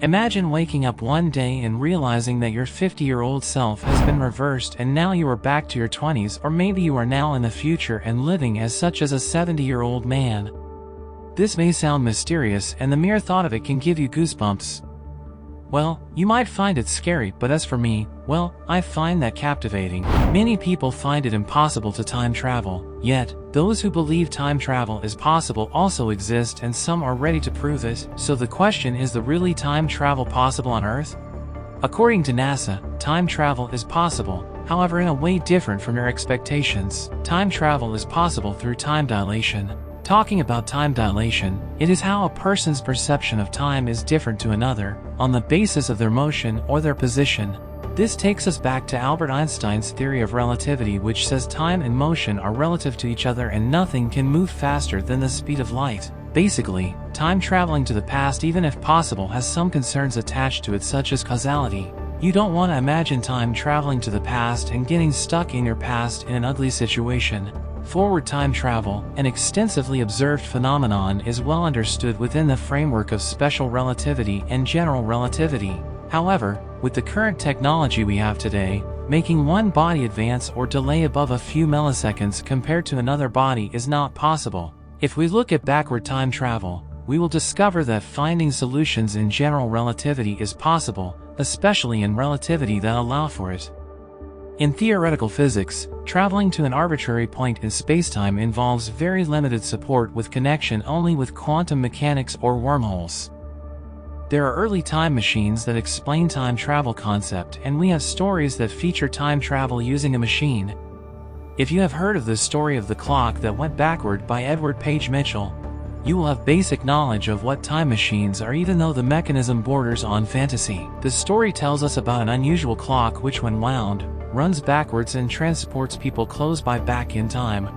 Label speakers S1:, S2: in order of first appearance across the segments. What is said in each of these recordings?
S1: Imagine waking up one day and realizing that your 50-year-old self has been reversed and now you are back to your 20s, or maybe you are now in the future and living as such as a 70-year-old man. This may sound mysterious, and the mere thought of it can give you goosebumps. Well, you might find it scary, but as for me, well, I find that captivating. Many people find it impossible to time travel, yet, those who believe time travel is possible also exist, and some are ready to prove it. So the question is, really time travel possible on Earth? According to NASA, time travel is possible, however in a way different from your expectations. Time travel is possible through time dilation. Talking about time dilation, it is how a person's perception of time is different to another, on the basis of their motion or their position. This takes us back to Albert Einstein's theory of relativity, which says time and motion are relative to each other and nothing can move faster than the speed of light. Basically, time traveling to the past, even if possible, has some concerns attached to it, such as causality. You don't want to imagine time traveling to the past and getting stuck in your past in an ugly situation. Forward time travel, an extensively observed phenomenon, is well understood within the framework of special relativity and general relativity. However, with the current technology we have today, making one body advance or delay above a few milliseconds compared to another body is not possible. If we look at backward time travel, we will discover that finding solutions in general relativity is possible, especially in relativity that allow for it. In theoretical physics, traveling to an arbitrary point in spacetime involves very limited support, with connection only with quantum mechanics or wormholes. There are early time machines that explain time travel concept, and we have stories that feature time travel using a machine. If you have heard of the story of the clock that went backward by Edward Page Mitchell, you will have basic knowledge of what time machines are, even though the mechanism borders on fantasy. The story tells us about an unusual clock which, when wound, runs backwards and transports people close by back in time.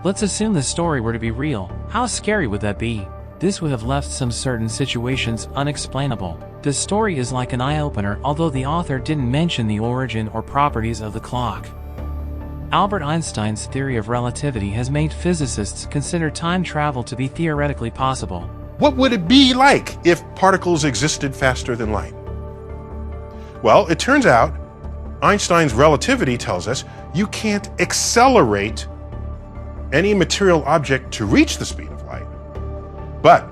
S1: Let's assume the story were to be real. How scary would that be? This would have left some certain situations unexplainable. The story is like an eye-opener, although the author didn't mention the origin or properties of the clock. Albert Einstein's theory of relativity has made physicists consider time travel to be theoretically possible.
S2: What would it be like if particles existed faster than light? Well, it turns out Einstein's relativity tells us you can't accelerate any material object to reach the speed of light. But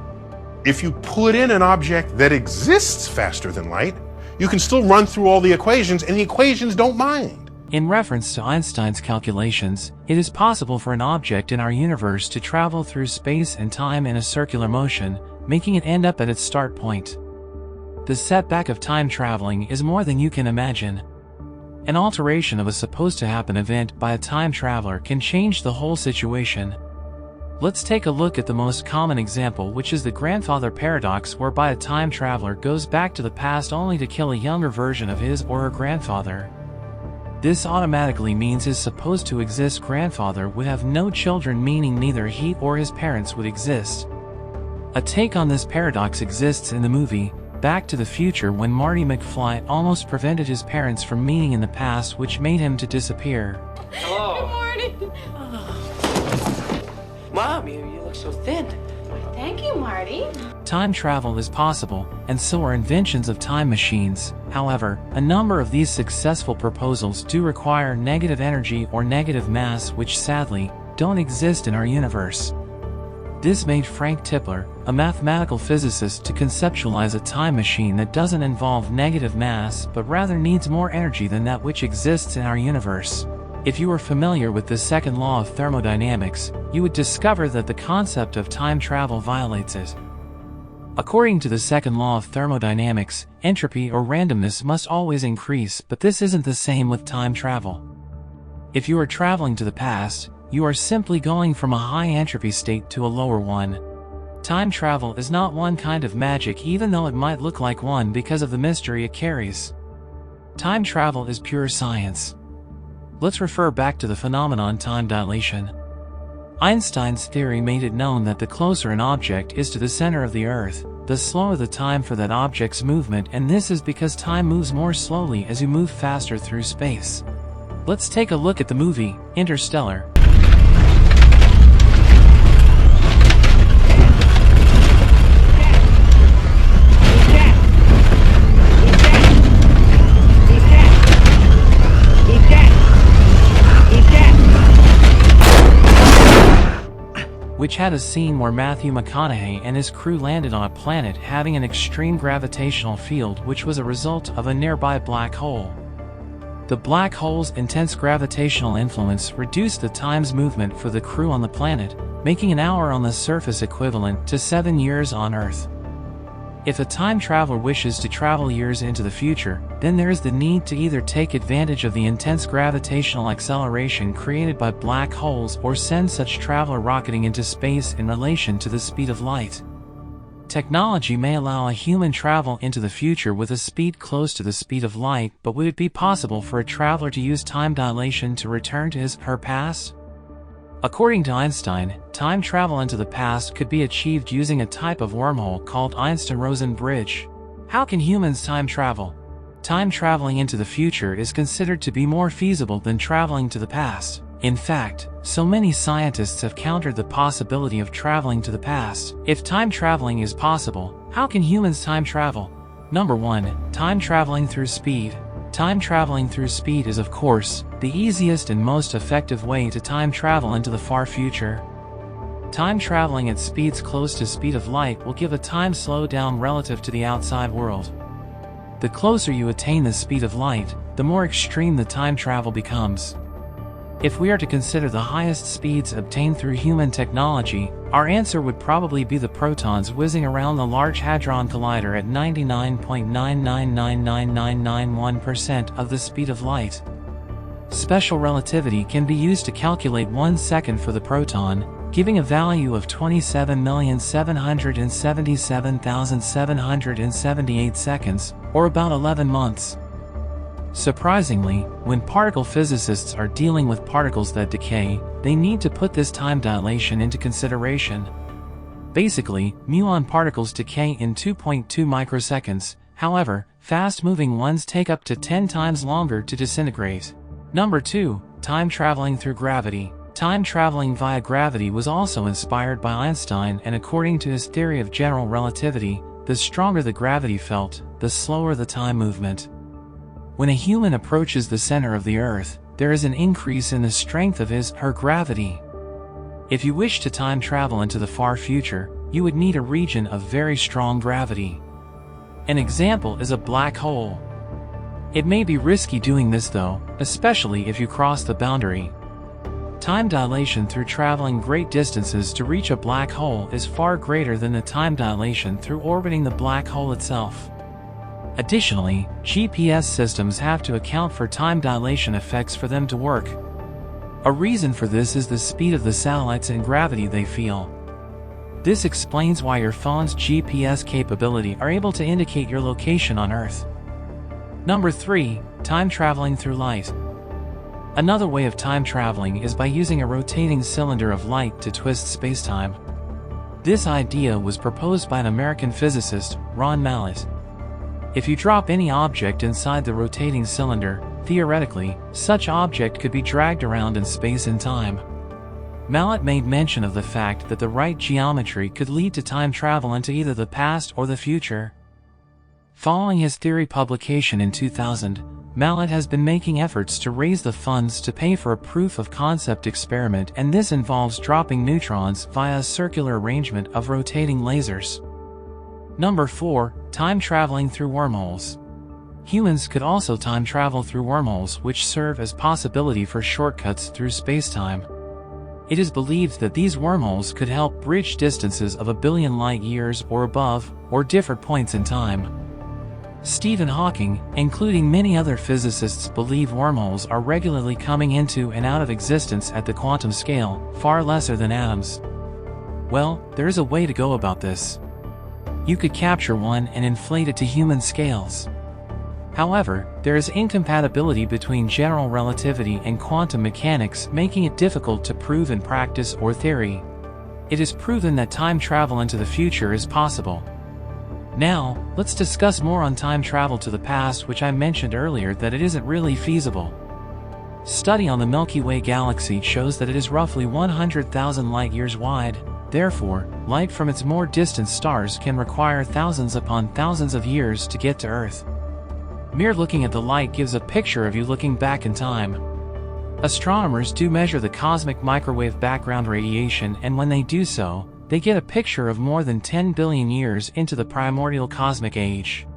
S2: if you put in an object that exists faster than light, you can still run through all the equations, and the equations don't mind.
S1: In reference to Einstein's calculations, it is possible for an object in our universe to travel through space and time in a circular motion, making it end up at its start point. The setback of time traveling is more than you can imagine. An alteration of a supposed-to-happen event by a time traveler can change the whole situation. Let's take a look at the most common example, which is the grandfather paradox, whereby a time traveler goes back to the past only to kill a younger version of his or her grandfather. This automatically means his supposed-to-exist grandfather would have no children, meaning neither he or his parents would exist. A take on this paradox exists in the movie Back to the Future, when Marty McFly almost prevented his parents from meeting in the past, which made him to disappear.
S3: Hello.
S4: Good morning.
S3: Mom, you look so thin.
S4: Thank you, Marty.
S1: Time travel is possible, and so are inventions of time machines. However, a number of these successful proposals do require negative energy or negative mass, which sadly don't exist in our universe. This made Frank Tipler, a mathematical physicist, to conceptualize a time machine that doesn't involve negative mass, but rather needs more energy than that which exists in our universe. If you are familiar with the second law of thermodynamics, you would discover that the concept of time travel violates it. According to the second law of thermodynamics, entropy or randomness must always increase, but this isn't the same with time travel. If you are traveling to the past, you are simply going from a high entropy state to a lower one. Time travel is not one kind of magic, even though it might look like one because of the mystery it carries. Time travel is pure science. Let's refer back to the phenomenon time dilation. Einstein's theory made it known that the closer an object is to the center of the Earth, the slower the time for that object's movement, and this is because time moves more slowly as you move faster through space. Let's take a look at the movie Interstellar. which had a scene where Matthew McConaughey and his crew landed on a planet having an extreme gravitational field which was a result of a nearby black hole. The black hole's intense gravitational influence reduced the time's movement for the crew on the planet, making an hour on the surface equivalent to 7 years on Earth. If a time traveler wishes to travel years into the future, then there is the need to either take advantage of the intense gravitational acceleration created by black holes or send such traveler rocketing into space in relation to the speed of light. Technology may allow a human travel into the future with a speed close to the speed of light, but would it be possible for a traveler to use time dilation to return to his/her past? According to Einstein, time travel into the past could be achieved using a type of wormhole called Einstein-Rosen bridge. How can humans time travel? Time traveling into the future is considered to be more feasible than traveling to the past. In fact, so many scientists have countered the possibility of traveling to the past. If time traveling is possible, how can humans time travel? Number 1. Time traveling through speed. Time traveling through speed is, of course, the easiest and most effective way to time travel into the far future. Time traveling at speeds close to speed of light will give a time slowdown relative to the outside world. The closer you attain the speed of light, the more extreme the time travel becomes. If we are to consider the highest speeds obtained through human technology, our answer would probably be the protons whizzing around the Large Hadron Collider at 99.9999991% of the speed of light. Special relativity can be used to calculate 1 second for the proton, giving a value of 27,777,778 seconds, or about 11 months. Surprisingly, when particle physicists are dealing with particles that decay, they need to put this time dilation into consideration. Basically, muon particles decay in 2.2 microseconds, however, fast-moving ones take up to 10 times longer to disintegrate. Number 2. Time traveling through gravity. Time traveling via gravity was also inspired by Einstein, and according to his theory of general relativity, the stronger the gravity felt, the slower the time movement. When a human approaches the center of the Earth, there is an increase in the strength of his/her gravity. If you wish to time travel into the far future, you would need a region of very strong gravity. An example is a black hole. It may be risky doing this though, especially if you cross the boundary. Time dilation through traveling great distances to reach a black hole is far greater than the time dilation through orbiting the black hole itself. Additionally, GPS systems have to account for time dilation effects for them to work. A reason for this is the speed of the satellites and gravity they feel. This explains why your phone's GPS capability are able to indicate your location on Earth. Number 3. Time traveling through light. Another way of time traveling is by using a rotating cylinder of light to twist spacetime. This idea was proposed by an American physicist, Ron Mallett. If you drop any object inside the rotating cylinder, theoretically, such object could be dragged around in space and time. Mallett made mention of the fact that the right geometry could lead to time travel into either the past or the future. Following his theory publication in 2000, Mallett has been making efforts to raise the funds to pay for a proof-of-concept experiment, and this involves dropping neutrons via a circular arrangement of rotating lasers. Number 4. Time traveling through wormholes. Humans could also time travel through wormholes, which serve as possibility for shortcuts through spacetime. It is believed that these wormholes could help bridge distances of 1 billion light years or above, or different points in time. Stephen Hawking, including many other physicists, believe wormholes are regularly coming into and out of existence at the quantum scale, far lesser than atoms. Well, there is a way to go about this. You could capture one and inflate it to human scales. However, there is incompatibility between general relativity and quantum mechanics, making it difficult to prove in practice or theory. It is proven that time travel into the future is possible. Now, let's discuss more on time travel to the past, which I mentioned earlier that it isn't really feasible. Study on the Milky Way galaxy shows that it is roughly 100,000 light-years wide. Therefore, light from its more distant stars can require thousands upon thousands of years to get to Earth. Mere looking at the light gives a picture of you looking back in time. Astronomers do measure the cosmic microwave background radiation, and when they do so, they get a picture of more than 10 billion years into the primordial cosmic age.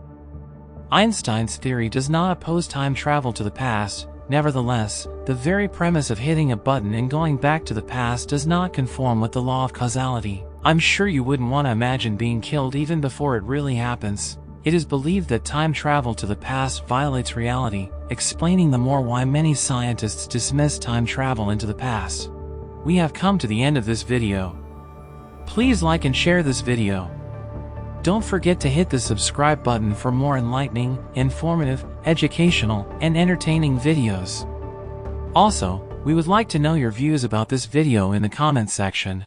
S1: Einstein's theory does not oppose time travel to the past. Nevertheless, the very premise of hitting a button and going back to the past does not conform with the law of causality. I'm sure you wouldn't want to imagine being killed even before it really happens. It is believed that time travel to the past violates reality, explaining the more why many scientists dismiss time travel into the past. We have come to the end of this video. Please like and share this video. Don't forget to hit the subscribe button for more enlightening, informative, educational, and entertaining videos. Also, we would like to know your views about this video in the comments section.